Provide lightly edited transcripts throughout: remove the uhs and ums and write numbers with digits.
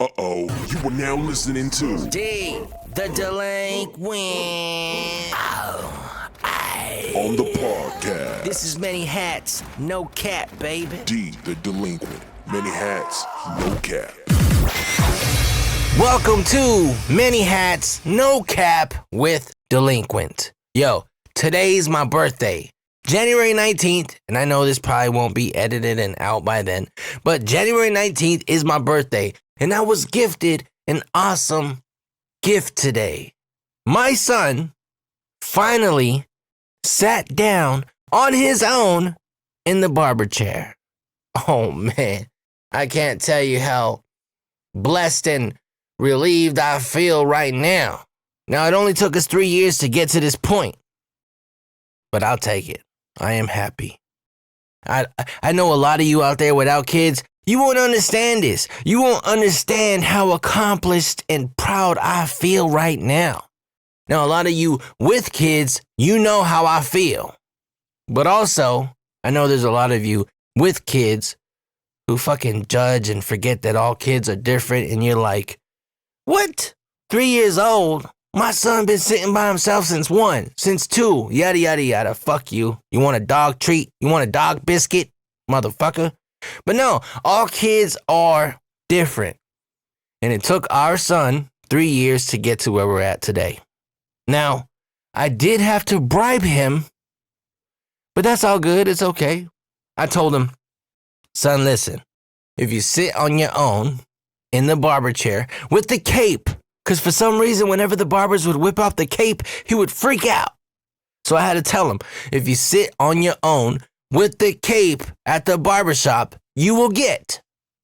Uh-oh, you are now listening to D, the delinquent. On the podcast. This is Many Hats, No Cap, baby. D, the delinquent. Many hats, no cap. Welcome to Many Hats, No Cap with Delinquent. Yo, today's my birthday. January 19th, and I know this probably won't be edited and out by then, but January 19th is my birthday, and I was gifted an awesome gift today. My son finally sat down on his own in the barber chair. Oh man, I can't tell you how blessed and relieved I feel right now. Now, it only took us 3 years to get to this point, but I'll take it. I am happy. I know a lot of you out there without kids, you won't understand this. You won't understand how accomplished and proud I feel right now. Now, a lot of you with kids, you know how I feel. But also, I know there's a lot of you with kids who fucking judge and forget that all kids are different, and you're like, what? 3 years old? My son been sitting by himself since 1, since 2, yada, yada, yada. Fuck you. You want a dog treat? You want a dog biscuit? Motherfucker. But no, all kids are different. And it took our son 3 years to get to where we're at today. Now, I did have to bribe him, but that's all good. It's okay. I told him, son, listen, if you sit on your own in the barber chair with the cape, because for some reason, whenever the barbers would whip out the cape, he would freak out. So I had to tell him, if you sit on your own with the cape at the barbershop, you will get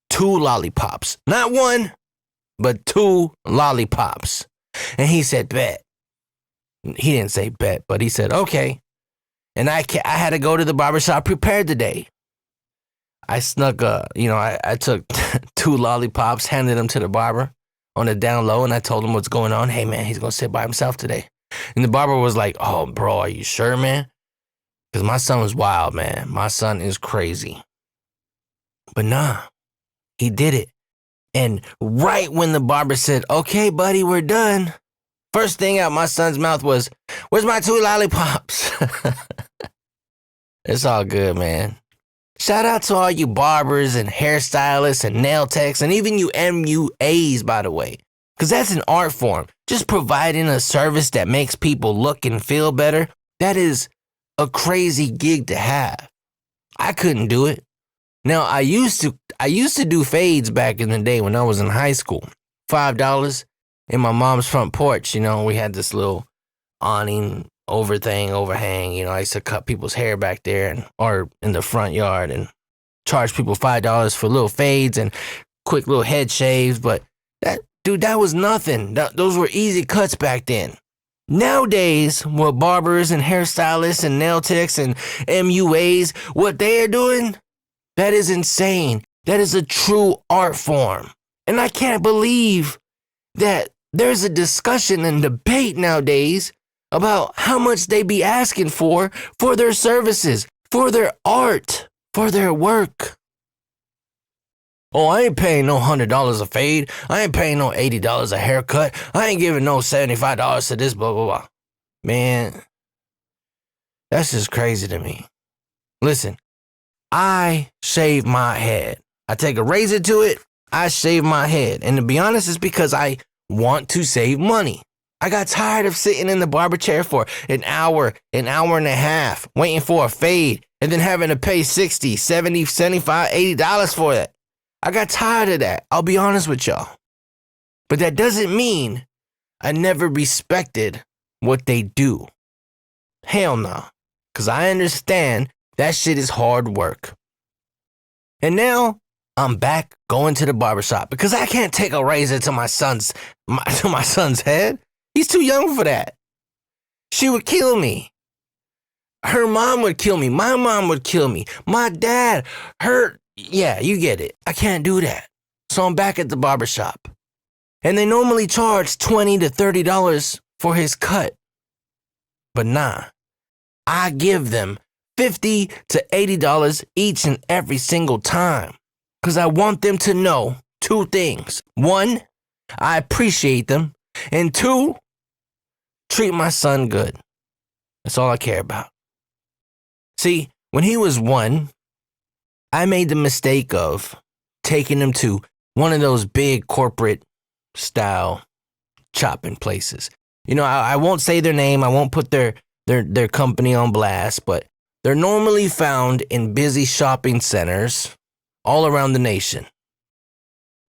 2 lollipops. Not 1, but 2 lollipops. And he said, bet. He didn't say bet, but he said, okay. And I had to go to the barbershop prepared today. I snuck I took 2 lollipops, handed them to the barber on the down low, and I told him what's going on. Hey, man, he's going to sit by himself today. And the barber was like, oh, bro, are you sure, man? Because my son was wild, man. My son is crazy. But nah, he did it. And right when the barber said, okay, buddy, we're done, first thing out my son's mouth was, where's my 2 lollipops? It's all good, man. Shout out to all you barbers and hairstylists and nail techs and even you MUAs, by the way. Because that's an art form. Just providing a service that makes people look and feel better, that is a crazy gig to have. I couldn't do it. Now, I used to do fades back in the day when I was in high school. $5 in my mom's front porch. You know, we had this little awning overhang. I used to cut people's hair back there or in the front yard and charge people $5 for little fades and quick little head shaves. But that was nothing. Those were easy cuts back then. Nowadays, what barbers and hairstylists and nail techs and MUAs, what they are doing, that is insane. That is a true art form. And I can't believe that there's a discussion and debate nowadays about how much they be asking for their services, for their art, for their work. Oh, I ain't paying no $100 a fade. I ain't paying no $80 a haircut. I ain't giving no $75 to this, blah, blah, blah. Man, that's just crazy to me. Listen, I shave my head. I take a razor to it, I shave my head. And to be honest, it's because I want to save money. I got tired of sitting in the barber chair for an hour and a half, waiting for a fade, and then having to pay $60, $70, $75, $80 for that. I got tired of that. I'll be honest with y'all. But that doesn't mean I never respected what they do. Hell no. Because I understand that shit is hard work. And now I'm back going to the barbershop because I can't take a razor to my son's head. He's too young for that. She would kill me. Her mom would kill me. My mom would kill me. My dad, yeah, you get it. I can't do that. So I'm back at the barbershop. And they normally charge $20 to $30 for his cut. But nah, I give them $50 to $80 each and every single time. Because I want them to know two things. One, I appreciate them. And two, treat my son good. That's all I care about. See, when he was 1, I made the mistake of taking him to one of those big corporate style chopping places. You know, I won't say their name. I won't put their company on blast, but they're normally found in busy shopping centers all around the nation.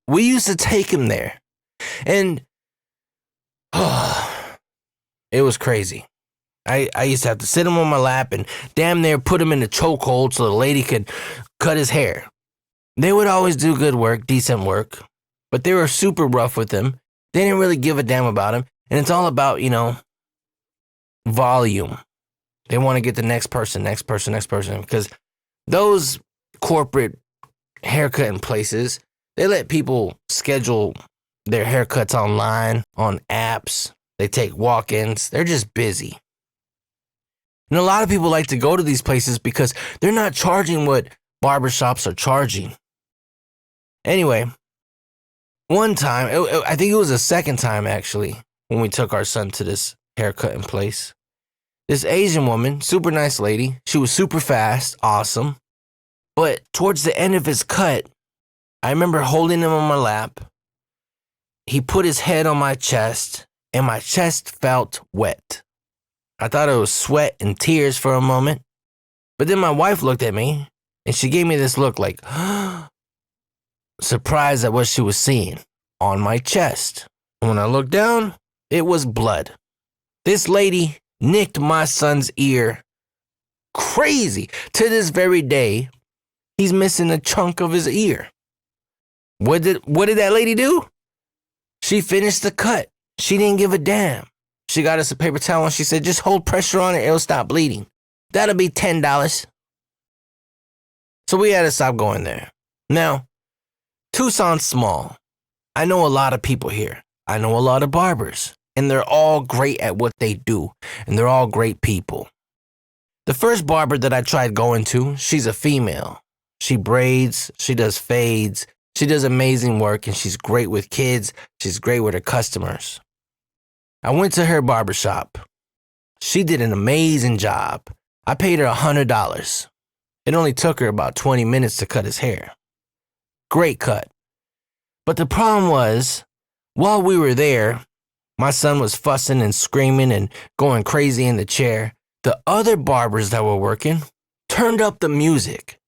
We used to take him there, and it was crazy. I used to have to sit him on my lap and damn near put him in a chokehold so the lady could cut his hair. They would always do good work, decent work, but they were super rough with him. They didn't really give a damn about him, and it's all about, volume. They want to get the next person, because those corporate haircutting places, they let people schedule their haircuts online, on apps. They take walk-ins. They're just busy. And a lot of people like to go to these places because they're not charging what barbershops are charging. Anyway, one time, I think it was the second time actually, when we took our son to this haircutting place. This Asian woman, super nice lady, she was super fast, awesome. But towards the end of his cut, I remember holding him on my lap. He put his head on my chest, and my chest felt wet. I thought it was sweat and tears for a moment. But then my wife looked at me, and she gave me this look like, surprised at what she was seeing on my chest. And when I looked down, it was blood. This lady nicked my son's ear crazy. To this very day, he's missing a chunk of his ear. What did that lady do? She finished the cut. She didn't give a damn. She got us a paper towel and she said, just hold pressure on it, it'll stop bleeding. That'll be $10. So we had to stop going there. Now, Tucson's small. I know a lot of people here. I know a lot of barbers. And they're all great at what they do. And they're all great people. The first barber that I tried going to, she's a female. She braids, she does fades, she does amazing work, and she's great with kids. She's great with her customers. I went to her barbershop. She did an amazing job. I paid her $100. It only took her about 20 minutes to cut his hair. Great cut. But the problem was, while we were there, my son was fussing and screaming and going crazy in the chair. The other barbers that were working turned up the music.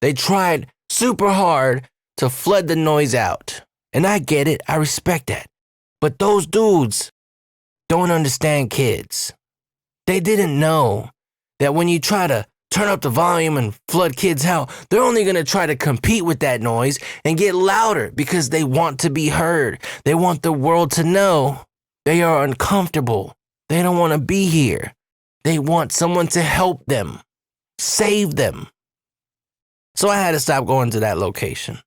They tried super hard to flood the noise out. And I get it, I respect that. But those dudes don't understand kids. They didn't know that when you try to turn up the volume and flood kids out, they're only going to try to compete with that noise and get louder because they want to be heard. They want the world to know they are uncomfortable. They don't want to be here. They want someone to help them, save them. So I had to stop going to that location.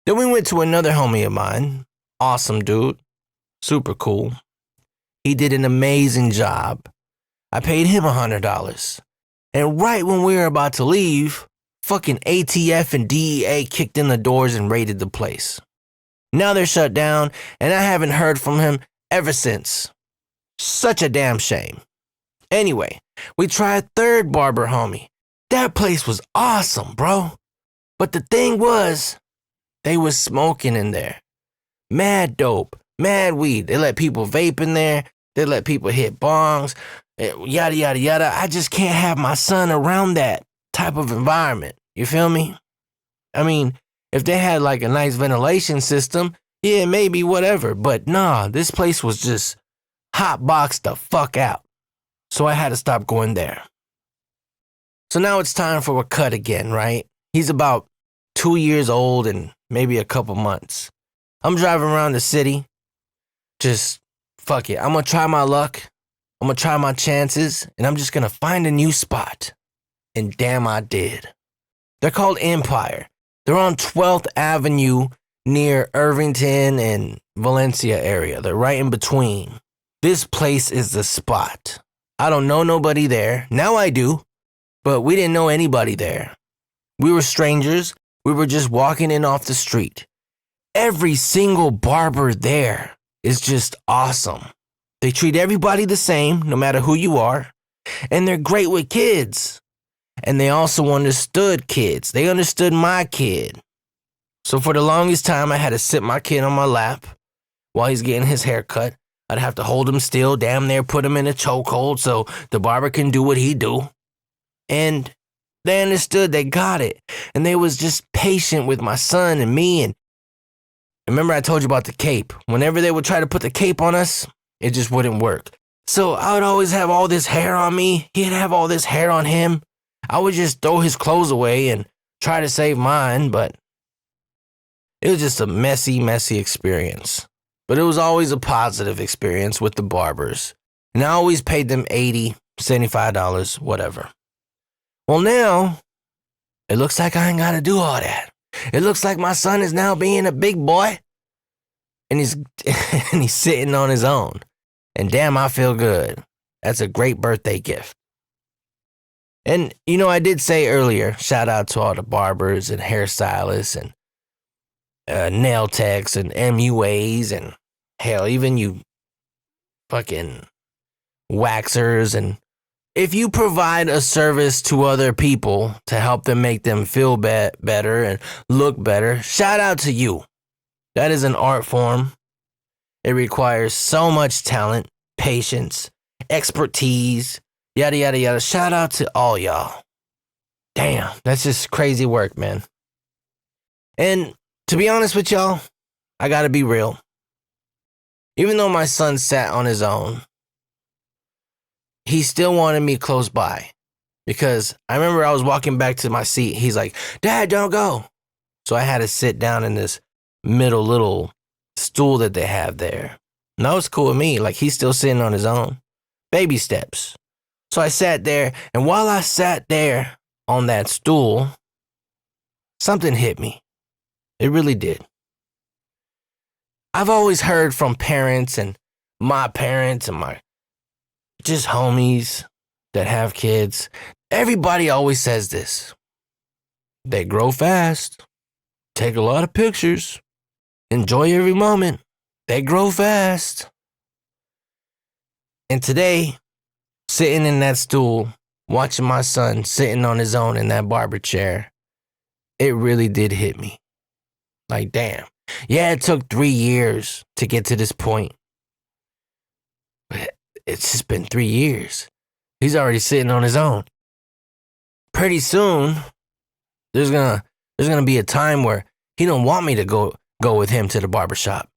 Then we went to another homie of mine, awesome dude, super cool. He did an amazing job. I paid him $100. And right when we were about to leave, fucking ATF and DEA kicked in the doors and raided the place. Now they're shut down, and I haven't heard from him ever since. Such a damn shame. Anyway, we tried third barber homie. That place was awesome, bro. But the thing was, they was smoking in there. Mad dope, mad weed. They let people vape in there. They let people hit bongs, yada, yada, yada. I just can't have my son around that type of environment. You feel me? I mean, if they had like a nice ventilation system, yeah, maybe whatever. But nah, this place was just hot boxed the fuck out. So I had to stop going there. So now it's time for a cut again, right? He's about 2 years old and maybe a couple months. I'm driving around the city. Just fuck it. I'm going to try my luck. I'm going to try my chances. And I'm just going to find a new spot. And damn, I did. They're called Empire. They're on 12th Avenue near Irvington and Valencia area. They're right in between. This place is the spot. I don't know nobody there. Now I do. But we didn't know anybody there. We were strangers. We were just walking in off the street. every single barber there is just awesome. They treat everybody the same, no matter who you are, and they're great with kids. And they also understood kids. They understood my kid. So for the longest time, I had to sit my kid on my lap while he's getting his hair cut. I'd have to hold him still, damn near put him in a chokehold so the barber can do what he do. And they understood, they got it. And they was just patient with my son and me. And remember I told you about the cape. Whenever they would try to put the cape on us, it just wouldn't work. So I would always have all this hair on me. He'd have all this hair on him. I would just throw his clothes away and try to save mine, but it was just a messy, messy experience. But it was always a positive experience with the barbers. And I always paid them $80, $75, whatever. Well, now, it looks like I ain't got to do all that. It looks like my son is now being a big boy. And he's sitting on his own. And damn, I feel good. That's a great birthday gift. And, I did say earlier, shout out to all the barbers and hairstylists and nail techs and MUAs and hell, even you fucking waxers. And if you provide a service to other people to help them make them feel better and look better, shout out to you. That is an art form. It requires so much talent, patience, expertise, yada, yada, yada. Shout out to all y'all. Damn, that's just crazy work, man. And to be honest with y'all, I gotta be real. Even though my son sat on his own, he still wanted me close by. Because I remember I was walking back to my seat. He's like, Dad, don't go. So I had to sit down in this middle little stool that they have there. And that was cool with me. Like, he's still sitting on his own. Baby steps. So I sat there, and while I sat there on that stool, something hit me. It really did. I've always heard from parents and my just homies that have kids. Everybody always says this. They grow fast, take a lot of pictures, enjoy every moment. They grow fast. And today, sitting in that stool, watching my son sitting on his own in that barber chair, it really did hit me. Like, damn. Yeah, it took 3 years to get to this point. But it's just been 3 years. He's already sitting on his own. Pretty soon, there's gonna be a time where he don't want me to go with him to the barbershop.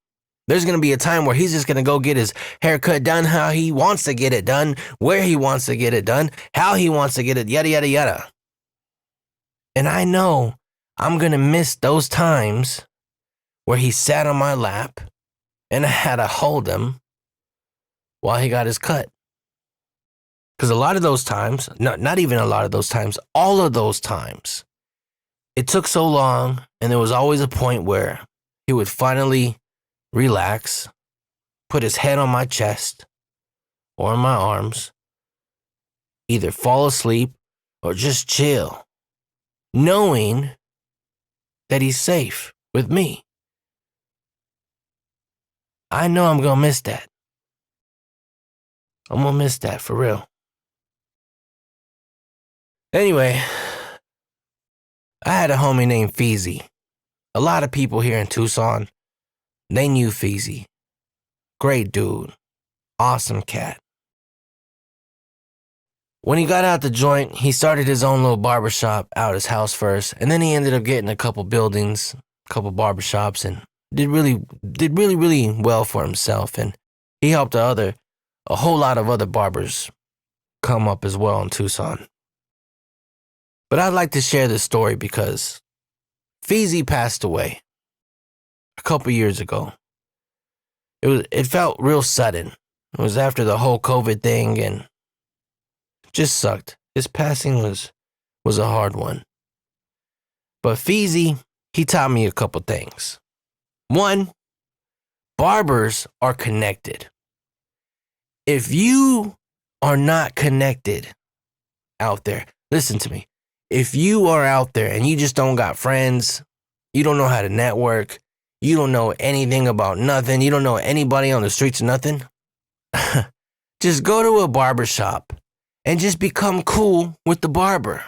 There's going to be a time where he's just going to go get his haircut done how he wants to get it done, where he wants to get it done, how he wants to get it, yada, yada, yada. And I know I'm going to miss those times where he sat on my lap and I had to hold him while he got his cut. Because a lot of those times, not even a lot of those times, all of those times, it took so long and there was always a point where he would finally relax, put his head on my chest or in my arms, either fall asleep or just chill, knowing that he's safe with me. I know I'm gonna miss that. I'm gonna miss that for real. Anyway, I had a homie named Feezy. A lot of people here in Tucson, they knew Feezy. Great dude. Awesome cat. When he got out the joint, he started his own little barbershop out his house first, and then he ended up getting a couple buildings, a couple barbershops, and did really well for himself. And he helped a whole lot of other barbers come up as well in Tucson. But I'd like to share this story because Feezy passed away a couple years ago. It felt real sudden. It was after the whole COVID thing and just sucked. His passing was a hard one. But Feezy, he taught me a couple things. One, barbers are connected. If you are not connected out there, listen to me. If you are out there and you just don't got friends, you don't know how to network, You don't know anything about nothing. You don't know anybody on the streets or nothing. Just go to a barbershop and just become cool with the barber.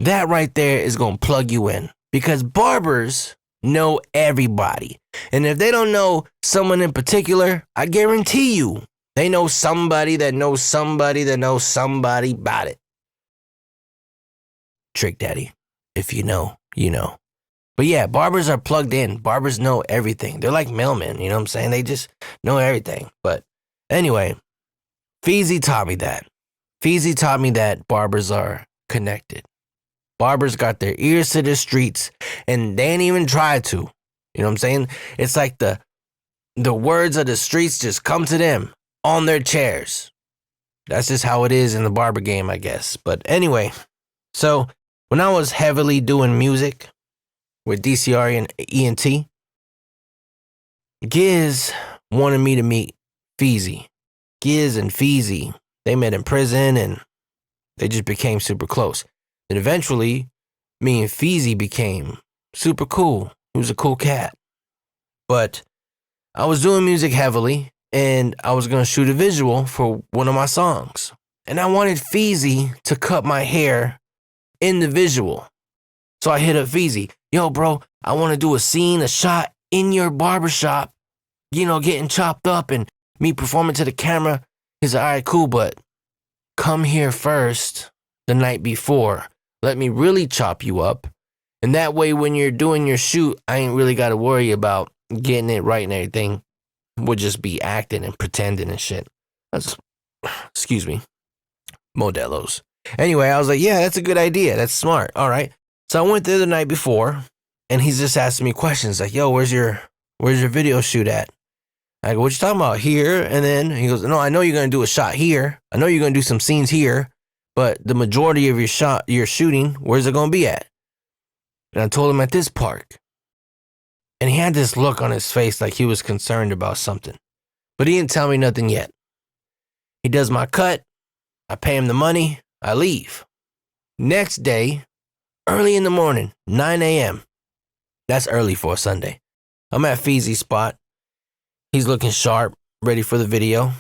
That right there is going to plug you in because barbers know everybody. And if they don't know someone in particular, I guarantee you they know somebody that knows somebody that knows somebody about it. Trick Daddy. If you know, you know. But yeah, barbers are plugged in. Barbers know everything. They're like mailmen, you know what I'm saying? They just know everything. But anyway, Feezy taught me that. Feezy taught me that barbers are connected. Barbers got their ears to the streets and they ain't even tried to. You know what I'm saying? It's like the words of the streets just come to them on their chairs. That's just how it is in the barber game, I guess. But anyway, so when I was heavily doing music with DCR and ENT, Giz wanted me to meet Feezy. Giz and Feezy, they met in prison and they just became super close. And eventually, me and Feezy became super cool. He was a cool cat. But I was doing music heavily and I was going to shoot a visual for one of my songs. And I wanted Feezy to cut my hair in the visual. So I hit up Feezy. Yo, bro, I want to do a scene, a shot in your barbershop, you know, getting chopped up and me performing to the camera. He's like, all right, cool, but come here first the night before. Let me really chop you up. And that way, when you're doing your shoot, I ain't really got to worry about getting it right and everything. We'll just be acting and pretending and shit. That's, excuse me, Modelos. Anyway, I was like, yeah, that's a good idea. That's smart. All right. So I went there the night before and he's just asking me questions like, yo, where's your video shoot at? I go, what you talking about? Here? And then he goes, no, I know you're going to do a shot here. I know you're going to do some scenes here, but the majority of your shooting, where's it going to be at? And I told him at this park. And he had this look on his face like he was concerned about something. But he didn't tell me nothing yet. He does my cut. I pay him the money. I leave. Next day, early in the morning, 9 a.m. That's early for a Sunday. I'm at Feezy's spot. He's looking sharp, ready for the video.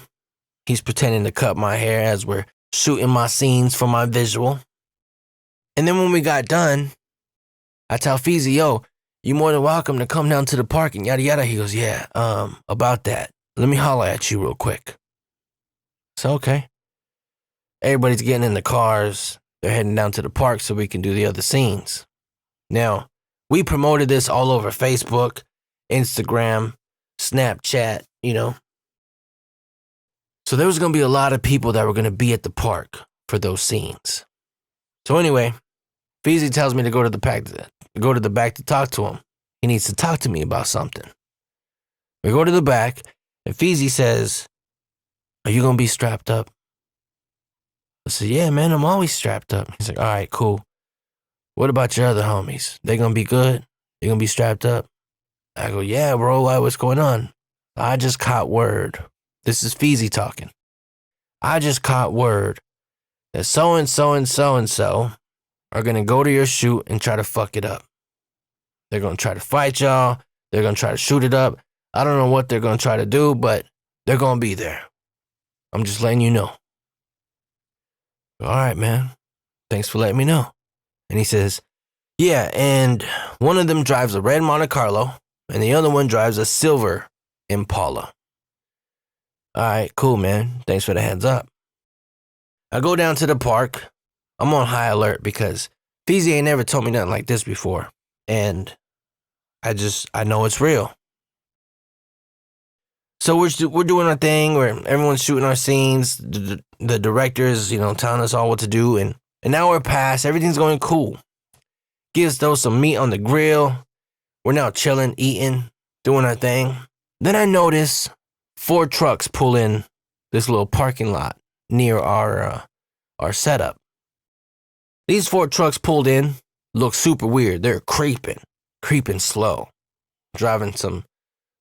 He's pretending to cut my hair as we're shooting my scenes for my visual. And then when we got done, I tell Feezy, yo, you more than welcome to come down to the park and yada yada. He goes, yeah, about that. Let me holler at you real quick. So, okay. Everybody's getting in the cars. They're heading down to the park so we can do the other scenes. Now, we promoted this all over Facebook, Instagram, Snapchat, you know. So there was going to be a lot of people that were going to be at the park for those scenes. So anyway, Feezy tells me to go to the back to talk to him. He needs to talk to me about something. We go to the back, and Feezy says, are you going to be strapped up? I said, yeah, man, I'm always strapped up. He's like, all right, cool. What about your other homies? They going to be good? They going to be strapped up? I go, yeah, bro, what's going on? I just caught word. This is Feezy talking. I just caught word that so-and-so and so-and-so are going to go to your shoot and try to fuck it up. They're going to try to fight y'all. They're going to try to shoot it up. I don't know what they're going to try to do, but they're going to be there. I'm just letting you know. All right, man. Thanks for letting me know. And he says, yeah, and one of them drives a red Monte Carlo, and the other one drives a silver Impala. All right, cool, man. Thanks for the heads up. I go down to the park. I'm on high alert because Feezy ain't never told me nothing like this before. And I know it's real. So we're doing our thing where everyone's shooting our scenes. The directors, you know, telling us all what to do. And an hour passed. Everything's going cool. Gives throw some meat on the grill. We're now chilling, eating, doing our thing. Then I notice 4 trucks pull in this little parking lot near our setup. These 4 trucks pulled in, look super weird. They're creeping slow, driving some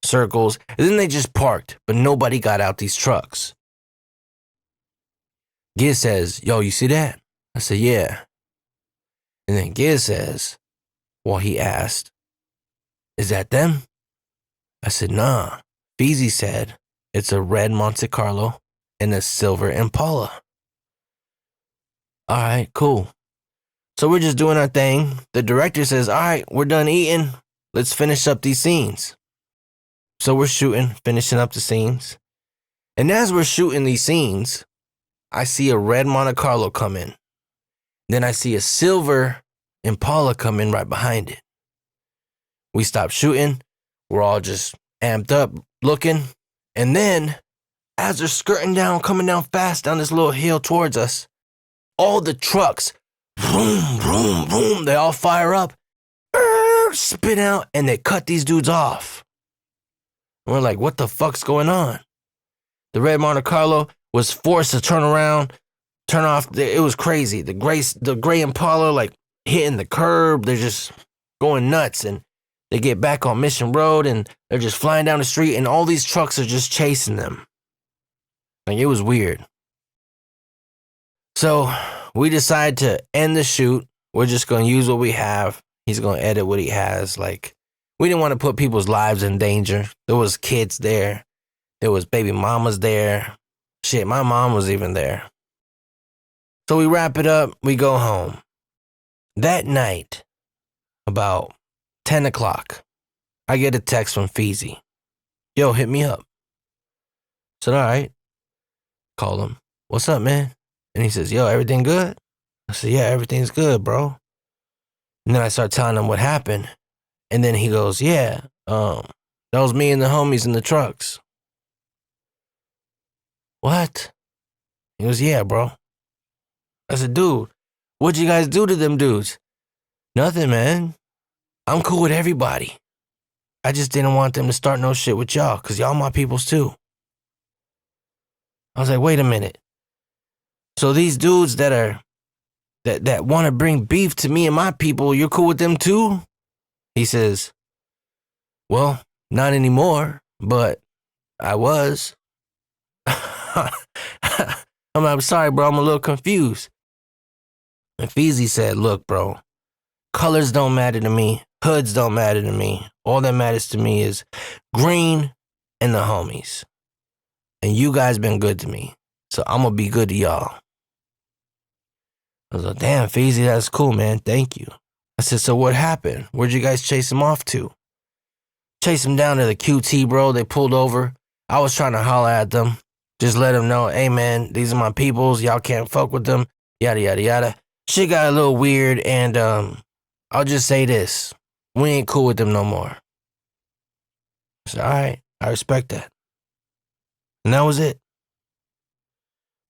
circles. And then they just parked, but nobody got out these trucks. Giz says, yo, you see that? I said, yeah. And then Giz says, well, he asked, is that them? I said, nah. Feezy said, it's a red Monte Carlo and a silver Impala. All right, cool. So we're just doing our thing. The director says, all right, we're done eating. Let's finish up these scenes. So we're shooting, finishing up the scenes. And as we're shooting these scenes, I see a red Monte Carlo come in. Then I see a silver Impala come in right behind it. We stop shooting. We're all just amped up, looking. And then, as they're skirting down, coming down fast down this little hill towards us, all the trucks, vroom, vroom, vroom, they all fire up, spin out, and they cut these dudes off. And we're like, what the fuck's going on? The red Monte Carlo was forced to turn around, turn off. It was crazy. The gray Impala, like, hitting the curb. They're just going nuts. And they get back on Mission Road, and they're just flying down the street, and all these trucks are just chasing them. Like, it was weird. So we decide to end the shoot. We're just going to use what we have. He's going to edit what he has. Like, we didn't want to put people's lives in danger. There was kids there. There was baby mamas there. Shit, my mom was even there. So we wrap it up. We go home. That night, about 10 o'clock, I get a text from Feezy. Yo, hit me up. I said, all right. Call him. What's up, man? And he says, yo, everything good? I said, yeah, everything's good, bro. And then I start telling him what happened. And then he goes, yeah, that was me and the homies in the trucks. What? He goes, yeah, bro. I said, dude, what'd you guys do to them dudes? Nothing, man. I'm cool with everybody. I just didn't want them to start no shit with y'all, because y'all my peoples too. I was like, wait a minute. So these dudes that want to bring beef to me and my people, you're cool with them too? He says, well, not anymore, but I was. I'm sorry, bro. I'm a little confused. And Feezy said, look, bro, colors don't matter to me. Hoods don't matter to me. All that matters to me is green and the homies. And you guys been good to me. So I'm going to be good to y'all. I was like, damn, Feezy, that's cool, man. Thank you. I said, so what happened? Where'd you guys chase him off to? Chase him down to the QT, bro. They pulled over. I was trying to holler at them. Just let them know, hey, man, these are my peoples. Y'all can't fuck with them. Yada, yada, yada. Shit got a little weird, and I'll just say this. We ain't cool with them no more. I said, all right, I respect that. And that was it.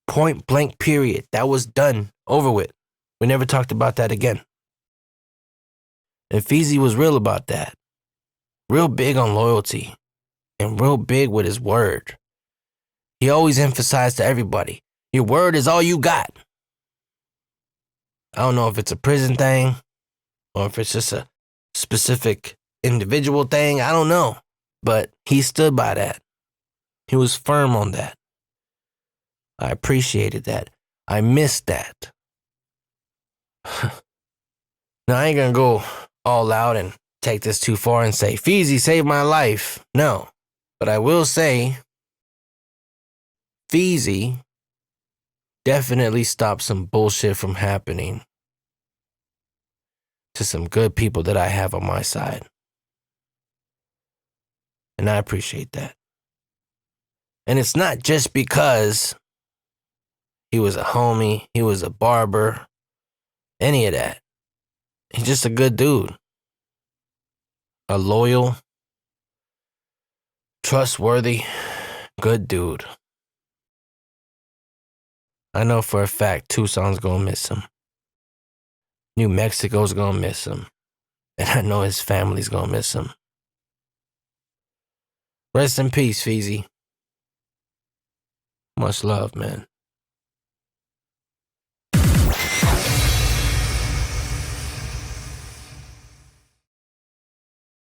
Point blank period. That was done. Over with. We never talked about that again. And Feezy was real about that. Real big on loyalty. And real big with his word. He always emphasized to everybody, your word is all you got. I don't know if it's a prison thing or if it's just a specific individual thing. I don't know. But he stood by that. He was firm on that. I appreciated that. I missed that. Now, I ain't gonna go all out and take this too far and say, Feezy saved my life. No. But I will say, Feezy definitely stopped some bullshit from happening to some good people that I have on my side. And I appreciate that. And it's not just because he was a homie, he was a barber, any of that. He's just a good dude. A loyal, trustworthy, good dude. I know for a fact Tucson's gonna miss him. New Mexico's gonna miss him. And I know his family's gonna miss him. Rest in peace, Feezy. Much love, man.